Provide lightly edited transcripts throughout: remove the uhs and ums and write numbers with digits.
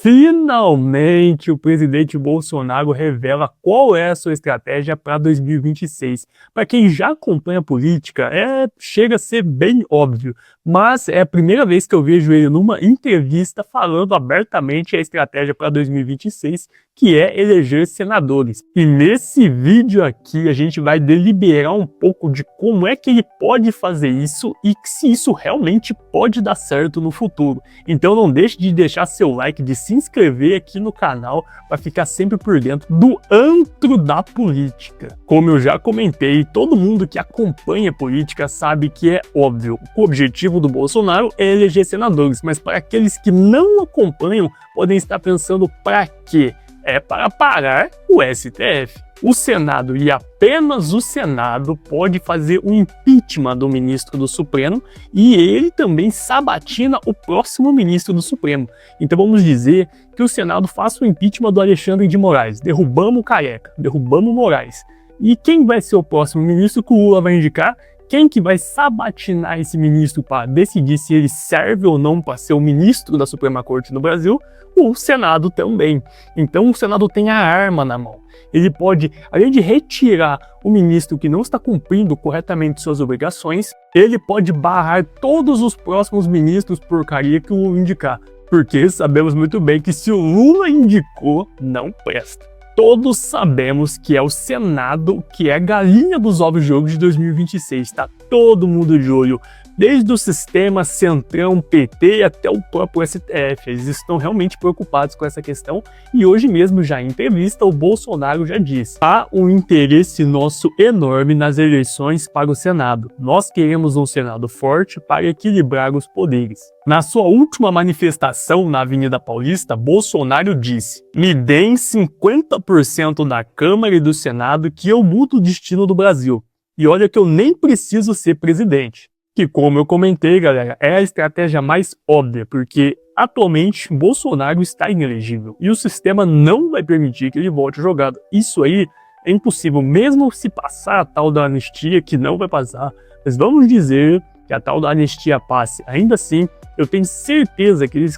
Finalmente, o presidente Bolsonaro revela qual é a sua estratégia para 2026. Para quem já acompanha a política, chega a ser bem óbvio, mas é a primeira vez que eu vejo ele numa entrevista falando abertamente a estratégia para 2026, que é eleger senadores. E nesse vídeo aqui a gente vai deliberar um pouco de como é que ele pode fazer isso e se isso realmente pode dar certo no futuro. Então não deixe de deixar seu like, de se inscrever aqui no canal para ficar sempre por dentro do antro da política. Como eu já comentei, todo mundo que acompanha política sabe que é óbvio. O objetivo do Bolsonaro é eleger senadores, mas para aqueles que não acompanham, podem estar pensando para quê? É para parar o STF. O Senado, e apenas o Senado, pode fazer o impeachment do ministro do Supremo e ele também sabatina o próximo ministro do Supremo. Então vamos dizer que o Senado faça o impeachment do Alexandre de Moraes. Derrubamos o Careca, derrubamos o Moraes. E quem vai ser o próximo ministro que o Lula vai indicar? Quem que vai sabatinar esse ministro para decidir se ele serve ou não para ser o ministro da Suprema Corte no Brasil? O Senado também. Então o Senado tem a arma na mão. Ele pode, além de retirar o ministro que não está cumprindo corretamente suas obrigações, ele pode barrar todos os próximos ministros porcaria que o Lula indicar. Porque sabemos muito bem que se o Lula indicou, não presta. Todos sabemos que é o Senado que é a galinha dos ovos de ouro de 2026. Está todo mundo de olho, desde o sistema Centrão, PT até o próprio STF. Eles estão realmente preocupados com essa questão e hoje mesmo, já em entrevista, o Bolsonaro já disse: há um interesse nosso enorme nas eleições para o Senado. Nós queremos um Senado forte para equilibrar os poderes. Na sua última manifestação na Avenida Paulista, Bolsonaro disse: me deem 50% da Câmara e do Senado que eu mudo o destino do Brasil. E olha que eu nem preciso ser presidente. Que, como eu comentei, galera, é a estratégia mais óbvia, porque atualmente Bolsonaro está inelegível e o sistema não vai permitir que ele volte jogado. Isso aí é impossível, mesmo se passar a tal da anistia, que não vai passar, mas vamos dizer que a tal da anistia passe. Ainda assim, eu tenho certeza que eles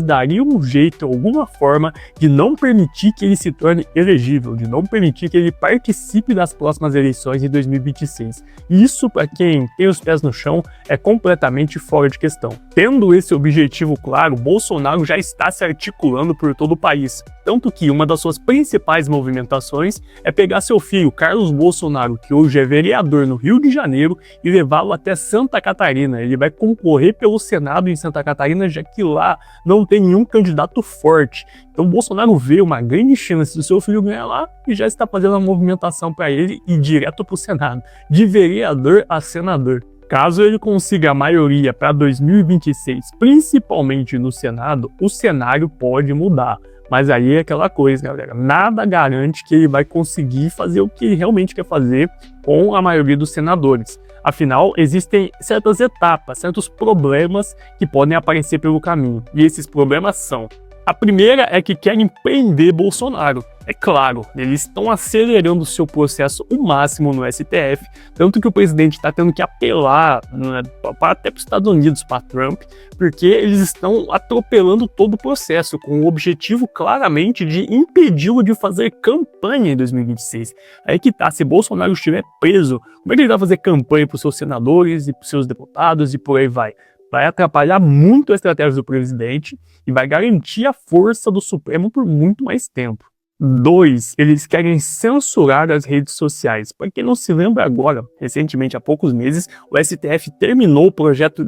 dariam um jeito, alguma forma, de não permitir que ele se torne elegível, de não permitir que ele participe das próximas eleições em 2026. E isso, para quem tem os pés no chão, é completamente fora de questão. Tendo esse objetivo claro, Bolsonaro já está se articulando por todo o país. Tanto que uma das suas principais movimentações é pegar seu filho, Carlos Bolsonaro, que hoje é vereador no Rio de Janeiro, e levá-lo até Santa Catarina. Ele vai concorrer pelo Senado em Santa Catarina, já que lá não tem nenhum candidato forte. Então Bolsonaro vê uma grande chance do seu filho ganhar lá e já está fazendo uma movimentação para ele ir direto para o Senado, de vereador a senador. Caso ele consiga a maioria para 2026, principalmente no Senado, o cenário pode mudar. Mas aí é aquela coisa, galera, nada garante que ele vai conseguir fazer o que ele realmente quer fazer com a maioria dos senadores. Afinal, existem certas etapas, certos problemas que podem aparecer pelo caminho. E esses problemas são: a primeira é que querem prender Bolsonaro. É claro, eles estão acelerando o seu processo o máximo no STF, tanto que o presidente está tendo que apelar, né, até para os Estados Unidos, para Trump, porque eles estão atropelando todo o processo, com o objetivo claramente de impedi-lo de fazer campanha em 2026. Aí que tá, se Bolsonaro estiver preso, como é que ele vai fazer campanha para os seus senadores e para os seus deputados e por aí vai? Vai atrapalhar muito a estratégia do presidente e vai garantir a força do Supremo por muito mais tempo. 2. Eles querem censurar as redes sociais. Para quem não se lembra agora, recentemente, há poucos meses, o STF terminou o projeto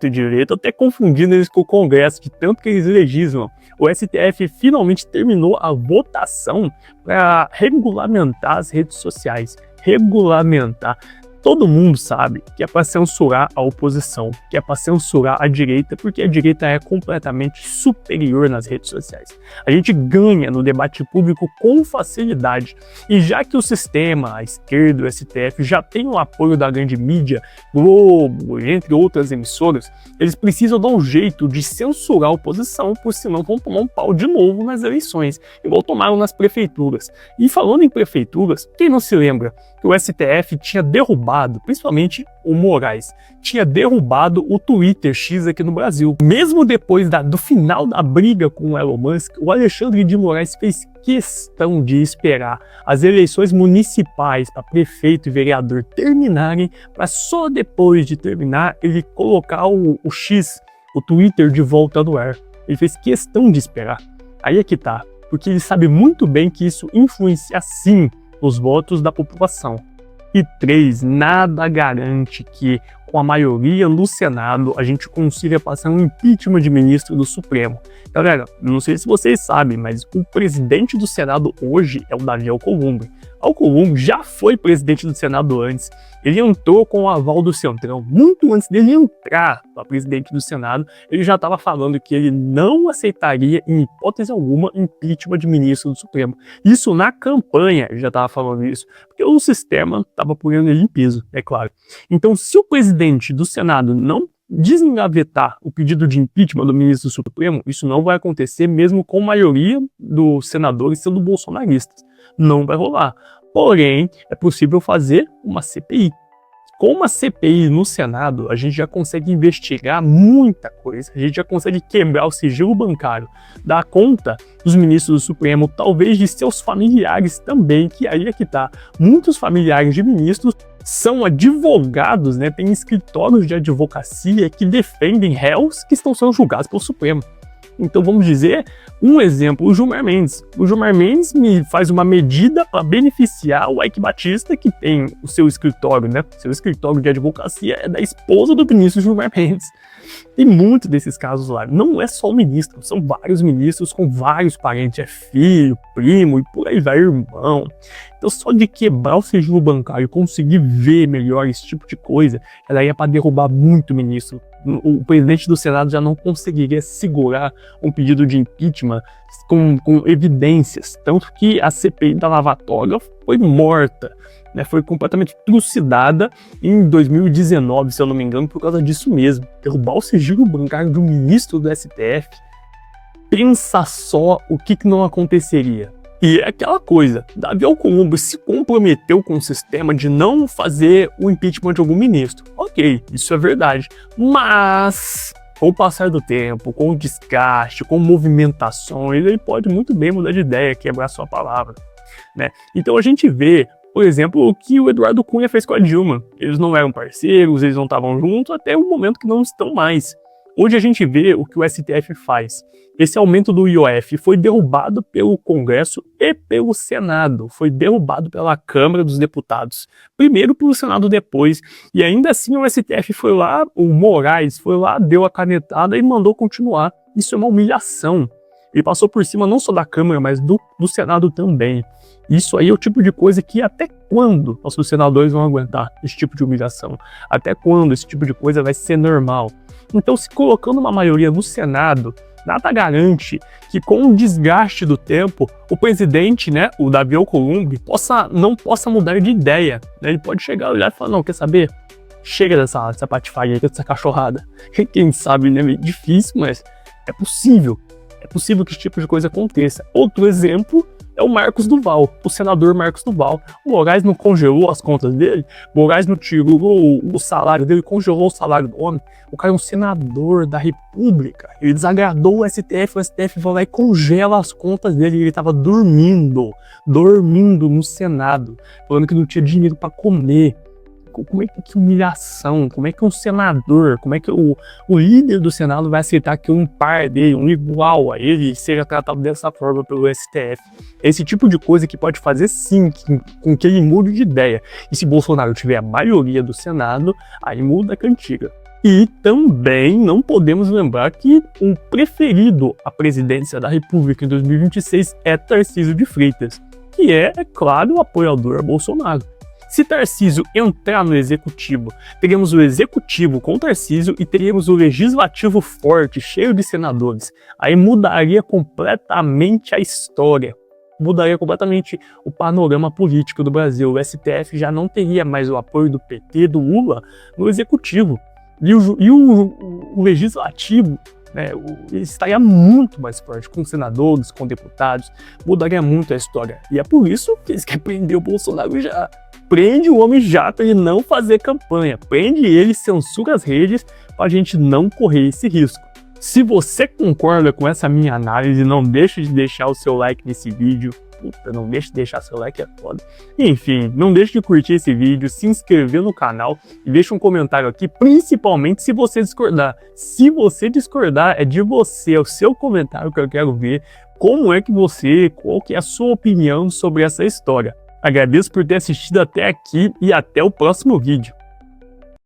de direito, até confundindo eles com o Congresso, de tanto que eles legislam. O STF finalmente terminou a votação para regulamentar as redes sociais. Regulamentar. Todo mundo sabe que é para censurar a oposição, que é para censurar a direita, porque a direita é completamente superior nas redes sociais. A gente ganha no debate público com facilidade. E já que o sistema, a esquerda, o STF, já tem o apoio da grande mídia, Globo, entre outras emissoras, eles precisam dar um jeito de censurar a oposição, por senão vão tomar um pau de novo nas eleições, igual tomaram nas prefeituras. E falando em prefeituras, quem não se lembra que o STF tinha derrubado derrubado, principalmente o Moraes, tinha derrubado o Twitter X aqui no Brasil. Mesmo depois do final da briga com o Elon Musk, o Alexandre de Moraes fez questão de esperar as eleições municipais para prefeito e vereador terminarem, para só depois de terminar ele colocar o X, o Twitter, de volta no ar. Ele fez questão de esperar. Aí é que tá, porque ele sabe muito bem que isso influencia sim os votos da população. E 3, nada garante que com a maioria no Senado a gente consiga passar um impeachment de ministro do Supremo. Galera, não sei se vocês sabem, mas o presidente do Senado hoje é o Davi Alcolumbre. Alcolumbre já foi presidente do Senado antes. Ele entrou com o aval do Centrão. Muito antes dele entrar para presidente do Senado, ele já estava falando que ele não aceitaria, em hipótese alguma, impeachment de ministro do Supremo. Isso na campanha, ele já estava falando isso, porque o sistema estava pulando ele em piso, é claro. Então, se o presidente do Senado não desengavetar o pedido de impeachment do ministro do Supremo, isso não vai acontecer mesmo com a maioria dos senadores sendo bolsonaristas. Não vai rolar. Porém, é possível fazer uma CPI. Com uma CPI no Senado, a gente já consegue investigar muita coisa, a gente já consegue quebrar o sigilo bancário, dar conta dos ministros do Supremo, talvez de seus familiares também, que aí é que tá. Muitos familiares de ministros são advogados, né? Tem escritórios de advocacia que defendem réus que estão sendo julgados pelo Supremo. Então vamos dizer, um exemplo, o Gilmar Mendes. O Gilmar Mendes me faz uma medida para beneficiar o Eike Batista, que tem o seu escritório, né? Seu escritório de advocacia é da esposa do ministro Gilmar Mendes. Tem muitos desses casos lá. Não é só o ministro, são vários ministros com vários parentes, é filho, primo e por aí vai, irmão. Então só de quebrar o sigilo bancário e conseguir ver melhor esse tipo de coisa, ela ia para derrubar muito ministro. O presidente do Senado já não conseguiria segurar um pedido de impeachment com evidências, tanto que a CPI da Lava Toga foi morta, né? Foi completamente trucidada em 2019, se eu não me engano, por causa disso mesmo. Derrubar o sigilo bancário do ministro do STF, pensa só o que não aconteceria. E é aquela coisa, Davi Alcolumbre se comprometeu com o sistema de não fazer o impeachment de algum ministro. Ok, isso é verdade. Mas, com o passar do tempo, com o desgaste, com movimentações, ele pode muito bem mudar de ideia, quebrar sua palavra, né? Então a gente vê, por exemplo, o que o Eduardo Cunha fez com a Dilma. Eles não eram parceiros, eles não estavam juntos, até o momento que não estão mais. Hoje a gente vê o que o STF faz. Esse aumento do IOF foi derrubado pelo Congresso e pelo Senado. Foi derrubado pela Câmara dos Deputados. Primeiro pelo Senado depois. E ainda assim o STF foi lá, o Moraes foi lá, deu a canetada e mandou continuar. Isso é uma humilhação. Ele passou por cima não só da Câmara, mas do Senado também. Isso aí é o tipo de coisa que até quando nossos senadores vão aguentar esse tipo de humilhação? Até quando esse tipo de coisa vai ser normal? Então, se colocando uma maioria no Senado, nada garante que com o desgaste do tempo, o presidente, né, o Davi Alcolumbre, não possa mudar de ideia, né? Ele pode chegar, olhar e falar, não, quer saber? Chega dessa patifaria, dessa cachorrada. Quem sabe, né, é difícil, mas é possível. É possível que esse tipo de coisa aconteça. Outro exemplo é o Marcos Duval, o senador Marcos Duval. O Moraes não congelou as contas dele, o Moraes não tirou o salário dele, congelou o salário do homem. O cara é um senador da República. Ele desagradou o STF vai lá e congela as contas dele. Ele estava dormindo no Senado, falando que não tinha dinheiro para comer. Como é que humilhação, como é que um senador, como é que o líder do Senado vai aceitar que um par dele, um igual a ele, seja tratado dessa forma pelo STF? Esse tipo de coisa que pode fazer sim com que ele mude de ideia. E se Bolsonaro tiver a maioria do Senado, aí muda a cantiga. E também não podemos lembrar que o preferido à presidência da República em 2026 é Tarcísio de Freitas, que é claro, apoiador a Bolsonaro. Se Tarcísio entrar no executivo, teríamos o executivo com Tarcísio e teríamos o legislativo forte, cheio de senadores. Aí mudaria completamente a história, mudaria completamente o panorama político do Brasil. O STF já não teria mais o apoio do PT, do Lula, no executivo. E o legislativo, né, estaria muito mais forte, com senadores, com deputados, mudaria muito a história. E é por isso que eles querem prender o Bolsonaro já. prende o homem já para ele não fazer campanha, prende ele, censura as redes para a gente não correr esse risco. Se você concorda com essa minha análise, não deixe de deixar o seu like nesse vídeo. Puta, não deixe de deixar seu like, é foda. Enfim, não deixe de curtir esse vídeo, se inscrever no canal e deixa um comentário aqui, principalmente se você discordar. Se você discordar, é de você, é o seu comentário que eu quero ver. Como é que qual que é a sua opinião sobre essa história? Agradeço por ter assistido até aqui e até o próximo vídeo.